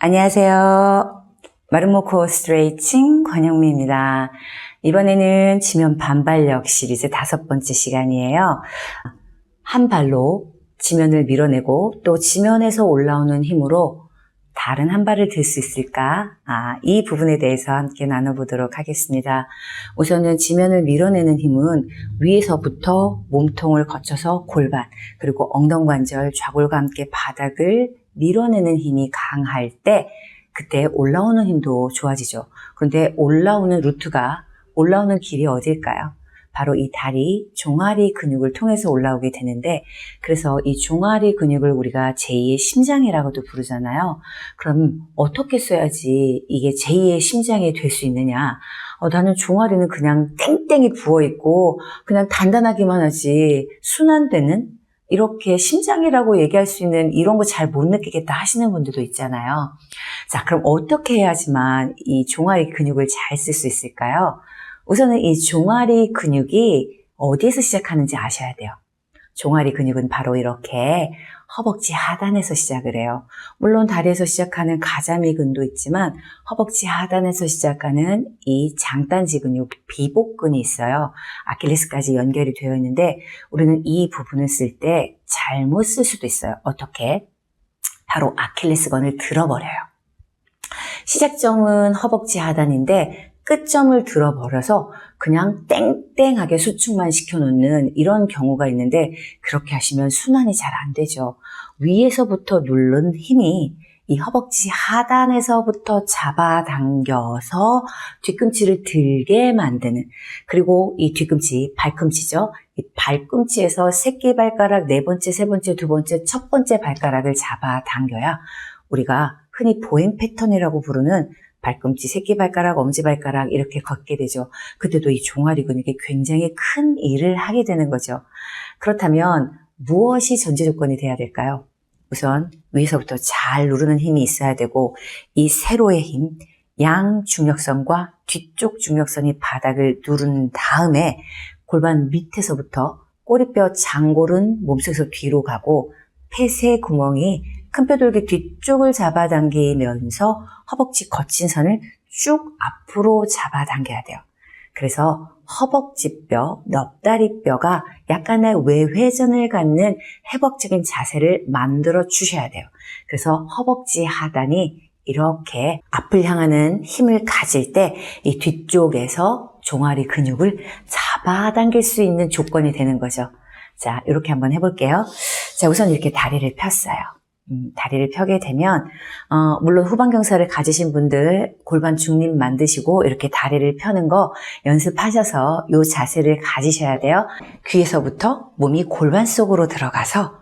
안녕하세요. 마름모 코어 스트레이칭 권영미입니다. 이번에는 지면 반발력 시리즈 5번째 시간이에요. 한 발로 지면을 밀어내고 또 지면에서 올라오는 힘으로 다른 한 발을 들 수 있을까? 이 부분에 대해서 함께 나눠보도록 하겠습니다. 우선은 지면을 밀어내는 힘은 위에서부터 몸통을 거쳐서 골반, 그리고 엉덩관절, 좌골과 함께 바닥을 밀어내는 힘이 강할 때 그때 올라오는 힘도 좋아지죠. 그런데 올라오는 길이 어딜까요? 바로 이 다리, 종아리 근육을 통해서 올라오게 되는데, 그래서 이 종아리 근육을 우리가 제2의 심장이라고도 부르잖아요. 그럼 어떻게 써야지 이게 제2의 심장이 될 수 있느냐? 나는 종아리는 그냥 땡땡이 부어있고 그냥 단단하기만 하지 순환되는 이렇게 심장이라고 얘기할 수 있는 이런 거 잘 못 느끼겠다 하시는 분들도 있잖아요. 자, 그럼 어떻게 해야지만 이 종아리 근육을 잘 쓸 수 있을까요? 우선은 이 종아리 근육이 어디에서 시작하는지 아셔야 돼요. 종아리 근육은 바로 이렇게 허벅지 하단에서 시작을 해요. 물론 다리에서 시작하는 가자미근도 있지만 허벅지 하단에서 시작하는 이 장딴지 근육, 비복근이 있어요. 아킬레스까지 연결이 되어 있는데 우리는 이 부분을 쓸 때 잘못 쓸 수도 있어요. 어떻게? 바로 아킬레스건을 들어버려요. 시작점은 허벅지 하단인데 끝점을 들어버려서 그냥 땡땡하게 수축만 시켜놓는 이런 경우가 있는데 그렇게 하시면 순환이 잘 안 되죠. 위에서부터 누른 힘이 이 허벅지 하단에서부터 잡아당겨서 뒤꿈치를 들게 만드는, 그리고 이 뒤꿈치, 발꿈치죠. 이 발꿈치에서 새끼발가락, 네 번째, 세 번째, 두 번째, 첫 번째 발가락을 잡아당겨야 우리가 흔히 보행 패턴이라고 부르는 발꿈치, 새끼발가락, 엄지발가락 이렇게 걷게 되죠. 그때도 이 종아리 근육이 굉장히 큰 일을 하게 되는 거죠. 그렇다면 무엇이 전제 조건이 돼야 될까요? 우선 위에서부터 잘 누르는 힘이 있어야 되고 이 세로의 힘, 양 중력선과 뒤쪽 중력선이 바닥을 누른 다음에 골반 밑에서부터 꼬리뼈 장골은 몸속에서 뒤로 가고 폐쇄 구멍이 큰뼈돌기 뒤쪽을 잡아당기면서 허벅지 거친 선을 쭉 앞으로 잡아당겨야 돼요. 그래서 허벅지뼈, 넙다리뼈가 약간의 외회전을 갖는 회복적인 자세를 만들어 주셔야 돼요. 그래서 허벅지 하단이 이렇게 앞을 향하는 힘을 가질 때 이 뒤쪽에서 종아리 근육을 잡아당길 수 있는 조건이 되는 거죠. 자, 이렇게 한번 해볼게요. 자, 우선 이렇게 다리를 폈어요. 다리를 펴게 되면 물론 후방경사를 가지신 분들 골반 중립 만드시고 이렇게 다리를 펴는 거 연습하셔서 이 자세를 가지셔야 돼요. 귀에서부터 몸이 골반 속으로 들어가서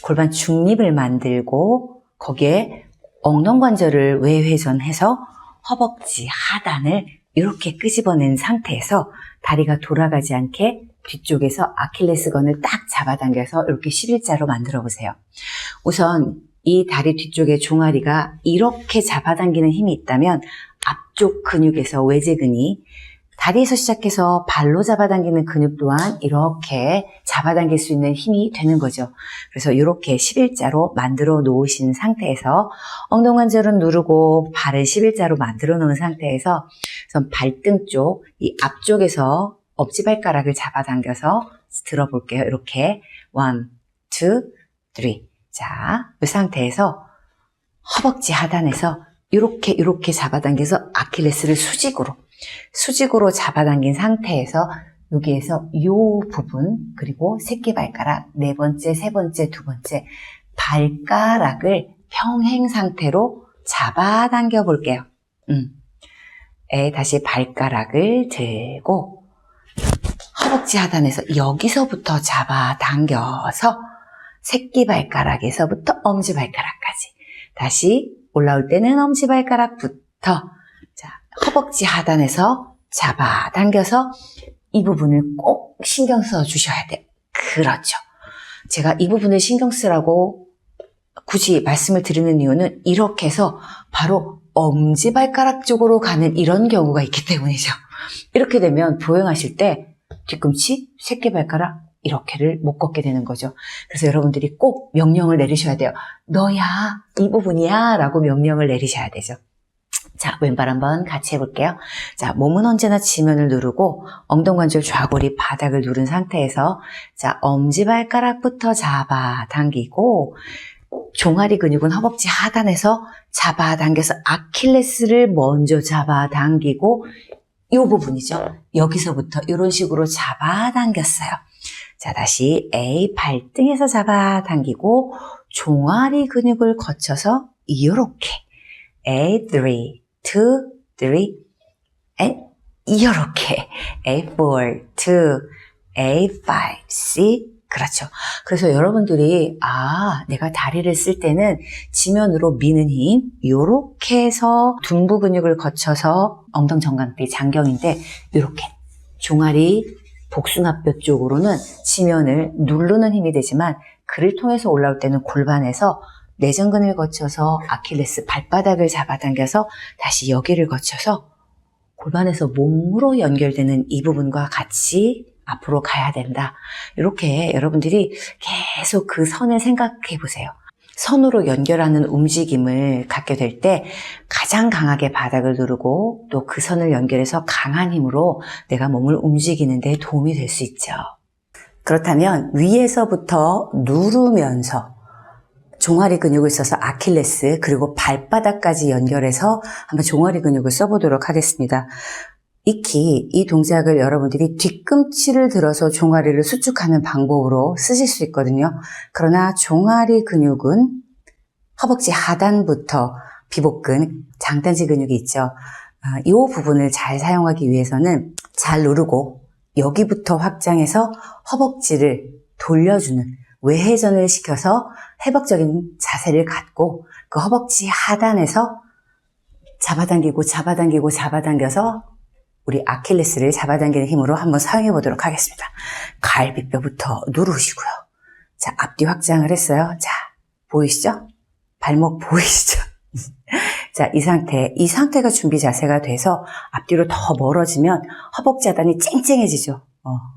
골반 중립을 만들고 거기에 엉덩관절을 외회전해서 허벅지 하단을 이렇게 끄집어낸 상태에서 다리가 돌아가지 않게 뒤쪽에서 아킬레스건을 딱 잡아당겨서 이렇게 11자로 만들어 보세요. 우선 이 다리 뒤쪽에 종아리가 이렇게 잡아당기는 힘이 있다면 앞쪽 근육에서 외제근이 다리에서 시작해서 발로 잡아당기는 근육 또한 이렇게 잡아당길 수 있는 힘이 되는 거죠. 그래서 이렇게 11자로 만들어 놓으신 상태에서 엉덩관절은 누르고 발을 11자로 만들어 놓은 상태에서 우선 발등 쪽, 이 앞쪽에서 엄지발가락을 잡아당겨서 들어볼게요. 이렇게 1, 2, 3. 자, 이 상태에서 허벅지 하단에서 이렇게 잡아당겨서 아킬레스를 수직으로 잡아당긴 상태에서 여기에서 이 부분, 그리고 새끼발가락, 네 번째, 세 번째, 두 번째 발가락을 평행 상태로 잡아당겨 볼게요. 다시 발가락을 들고 허벅지 하단에서 여기서부터 잡아당겨서 새끼발가락에서부터 엄지발가락까지 다시 올라올 때는 엄지발가락부터 자, 허벅지 하단에서 잡아당겨서 이 부분을 꼭 신경 써 주셔야 돼요. 그렇죠. 제가 이 부분을 신경 쓰라고 굳이 말씀을 드리는 이유는 이렇게 해서 바로 엄지발가락 쪽으로 가는 이런 경우가 있기 때문이죠. 이렇게 되면 보행하실 때 뒤꿈치, 새끼발가락 이렇게를 못 걷게 되는 거죠. 그래서 여러분들이 꼭 명령을 내리셔야 돼요. 너야, 이 부분이야 라고 명령을 내리셔야 되죠. 자, 왼발 한번 같이 해볼게요. 자, 몸은 언제나 지면을 누르고 엉덩관절 좌골이 바닥을 누른 상태에서 자, 엄지발가락부터 잡아 당기고 종아리 근육은 허벅지 하단에서 잡아 당겨서 아킬레스를 먼저 잡아 당기고 이 부분이죠. 여기서부터 이런 식으로 잡아 당겼어요. 자, 다시 A 발등에서 잡아 당기고 종아리 근육을 거쳐서 이렇게 A3, 2, 3, and 이렇게 A4, 2, A5, 6 그렇죠. 그래서 여러분들이 내가 다리를 쓸 때는 지면으로 미는 힘 이렇게 해서 둔부 근육을 거쳐서 엉덩 정강리 장경인데 이렇게 종아리 복숭아뼈 쪽으로는 지면을 누르는 힘이 되지만 그를 통해서 올라올 때는 골반에서 내전근을 거쳐서 아킬레스 발바닥을 잡아당겨서 다시 여기를 거쳐서 골반에서 몸으로 연결되는 이 부분과 같이 앞으로 가야 된다. 이렇게 여러분들이 계속 그 선을 생각해 보세요. 선으로 연결하는 움직임을 갖게 될 때 가장 강하게 바닥을 누르고 또 그 선을 연결해서 강한 힘으로 내가 몸을 움직이는 데 도움이 될 수 있죠. 그렇다면 위에서부터 누르면서 종아리 근육을 써서 아킬레스 그리고 발바닥까지 연결해서 한번 종아리 근육을 써보도록 하겠습니다. 익히 이 동작을 여러분들이 뒤꿈치를 들어서 종아리를 수축하는 방법으로 쓰실 수 있거든요. 그러나 종아리 근육은 허벅지 하단부터 비복근, 장단지 근육이 있죠. 이 부분을 잘 사용하기 위해서는 잘 누르고 여기부터 확장해서 허벅지를 돌려주는 외회전을 시켜서 회복적인 자세를 갖고 그 허벅지 하단에서 잡아당기고 잡아당기고 잡아당겨서 우리 아킬레스를 잡아당기는 힘으로 한번 사용해 보도록 하겠습니다. 갈비뼈부터 누르시고요. 자, 앞뒤 확장을 했어요. 자, 보이시죠? 발목 보이시죠? 자, 이 상태가 준비 자세가 돼서 앞뒤로 더 멀어지면 허벅지 하단이 쨍쨍해지죠.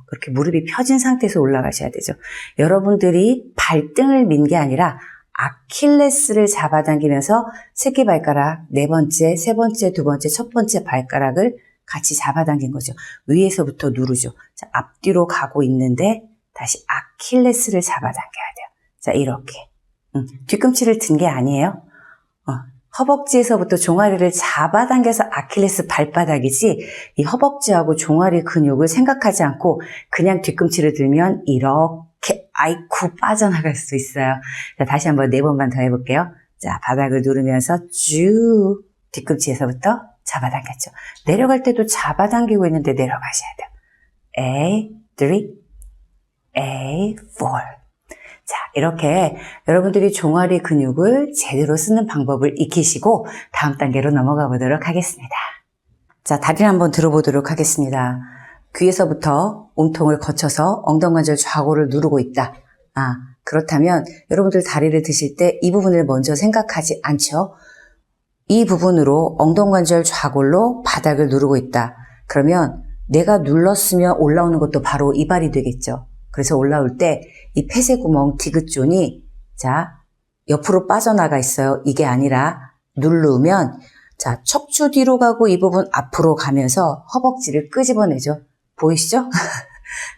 그렇게 무릎이 펴진 상태에서 올라가셔야 되죠. 여러분들이 발등을 민 게 아니라 아킬레스를 잡아당기면서 새끼발가락, 네 번째, 세 번째, 두 번째, 첫 번째 발가락을 같이 잡아당긴 거죠. 위에서부터 누르죠. 자, 앞뒤로 가고 있는데 다시 아킬레스를 잡아당겨야 돼요. 자, 이렇게. 뒤꿈치를 든 게 아니에요. 허벅지에서부터 종아리를 잡아당겨서 아킬레스 발바닥이지 이 허벅지하고 종아리 근육을 생각하지 않고 그냥 뒤꿈치를 들면 이렇게 아이쿠 빠져나갈 수 있어요. 자, 다시 한번 4번만 더 해볼게요. 자, 바닥을 누르면서 쭉 뒤꿈치에서부터 잡아당겼죠. 내려갈 때도 잡아당기고 있는데 내려가셔야 돼요. A3, A4 자, 이렇게 여러분들이 종아리 근육을 제대로 쓰는 방법을 익히시고 다음 단계로 넘어가 보도록 하겠습니다. 자, 다리를 한번 들어보도록 하겠습니다. 귀에서부터 몸통을 거쳐서 엉덩관절 좌골을 누르고 있다. 그렇다면 여러분들 다리를 드실 때 이 부분을 먼저 생각하지 않죠? 이 부분으로 엉덩관절 좌골로 바닥을 누르고 있다. 그러면 내가 눌렀으면 올라오는 것도 바로 이 발이 되겠죠. 그래서 올라올 때 이 폐쇄구멍 디귿존이 자 옆으로 빠져나가 있어요. 이게 아니라 누르면 자 척추 뒤로 가고 이 부분 앞으로 가면서 허벅지를 끄집어내죠. 보이시죠?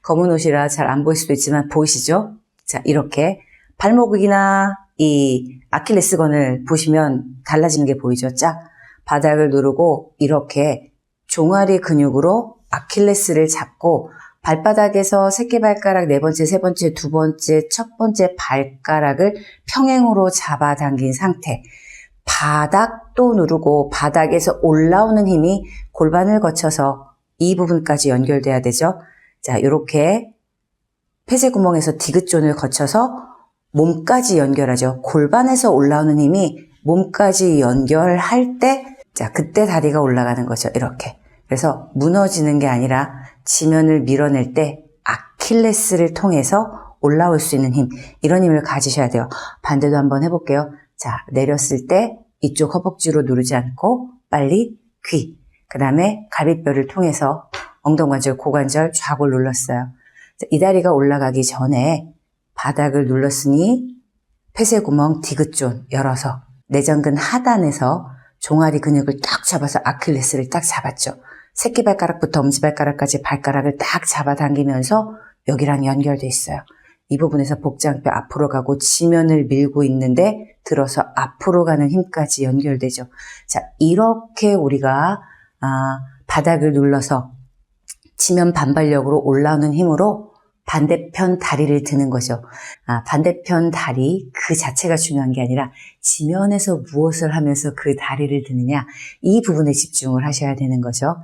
검은 옷이라 잘 안 보일 수도 있지만 보이시죠? 자 이렇게 발목이나 이 아킬레스건을 보시면 달라지는 게 보이죠? 짝 바닥을 누르고 이렇게 종아리 근육으로 아킬레스를 잡고 발바닥에서 새끼발가락 네 번째, 세 번째, 두 번째, 첫 번째 발가락을 평행으로 잡아당긴 상태. 바닥도 누르고 바닥에서 올라오는 힘이 골반을 거쳐서 이 부분까지 연결돼야 되죠. 자, 이렇게 폐쇄구멍에서 디귿존을 거쳐서 몸까지 연결하죠. 골반에서 올라오는 힘이 몸까지 연결할 때, 자, 그때 다리가 올라가는 거죠. 이렇게. 그래서 무너지는 게 아니라 지면을 밀어낼 때 아킬레스를 통해서 올라올 수 있는 힘, 이런 힘을 가지셔야 돼요. 반대도 한번 해볼게요. 자, 내렸을 때 이쪽 허벅지로 누르지 않고 빨리 귀, 그 다음에 갈비뼈를 통해서 엉덩관절, 고관절, 좌골 눌렀어요. 이 다리가 올라가기 전에 바닥을 눌렀으니 폐쇄구멍 디귿존 열어서 내전근 하단에서 종아리 근육을 딱 잡아서 아킬레스를 딱 잡았죠. 새끼발가락부터 엄지발가락까지 발가락을 딱 잡아당기면서 여기랑 연결돼 있어요. 이 부분에서 복장뼈 앞으로 가고 지면을 밀고 있는데 들어서 앞으로 가는 힘까지 연결되죠. 자, 이렇게 우리가 바닥을 눌러서 지면 반발력으로 올라오는 힘으로 반대편 다리를 드는 거죠. 반대편 다리 그 자체가 중요한 게 아니라 지면에서 무엇을 하면서 그 다리를 드느냐, 이 부분에 집중을 하셔야 되는 거죠.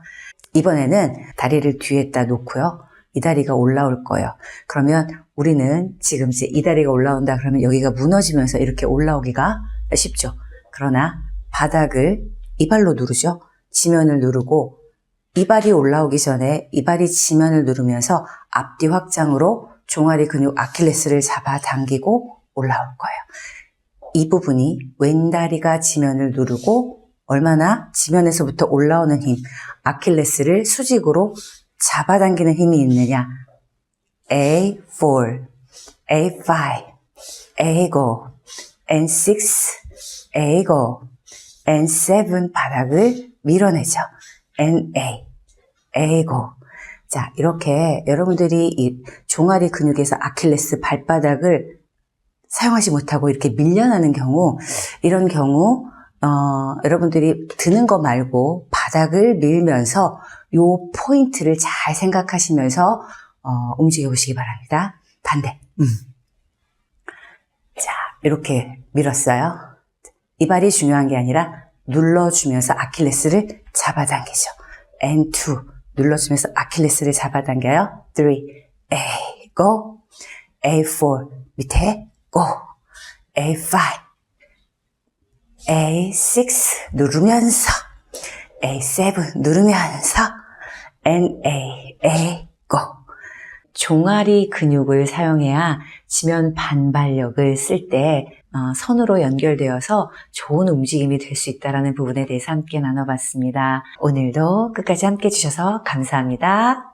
이번에는 다리를 뒤에다 놓고요. 이 다리가 올라올 거예요. 그러면 우리는 지금 이제 이 다리가 올라온다 그러면 여기가 무너지면서 이렇게 올라오기가 쉽죠. 그러나 바닥을 이발로 누르죠. 지면을 누르고 이발이 올라오기 전에 이발이 지면을 누르면서 앞뒤 확장으로 종아리 근육 아킬레스를 잡아당기고 올라올 거예요. 이 부분이 왼다리가 지면을 누르고 얼마나 지면에서부터 올라오는 힘, 아킬레스를 수직으로 잡아당기는 힘이 있느냐. A4, A5, A5, N6, A5, N7 바닥을 밀어내죠. NA, A5. 자, 이렇게 여러분들이 이 종아리 근육에서 아킬레스 발바닥을 사용하지 못하고 이렇게 밀려나는 경우, 이런 경우 여러분들이 드는 거 말고 바닥을 밀면서 요 포인트를 잘 생각하시면서 움직여 보시기 바랍니다. 반대. 자, 이렇게 밀었어요. 이발이 중요한 게 아니라 눌러주면서 아킬레스를 잡아당기죠. N2 눌러주면서 아킬레스를 잡아당겨요. 3, A, go. A4 밑에 go. A5, A6 누르면서 A7 누르면서 NA, A, go. 종아리 근육을 사용해야 지면 반발력을 쓸 때 선으로 연결되어서 좋은 움직임이 될 수 있다는 부분에 대해서 함께 나눠봤습니다. 오늘도 끝까지 함께 해주셔서 감사합니다.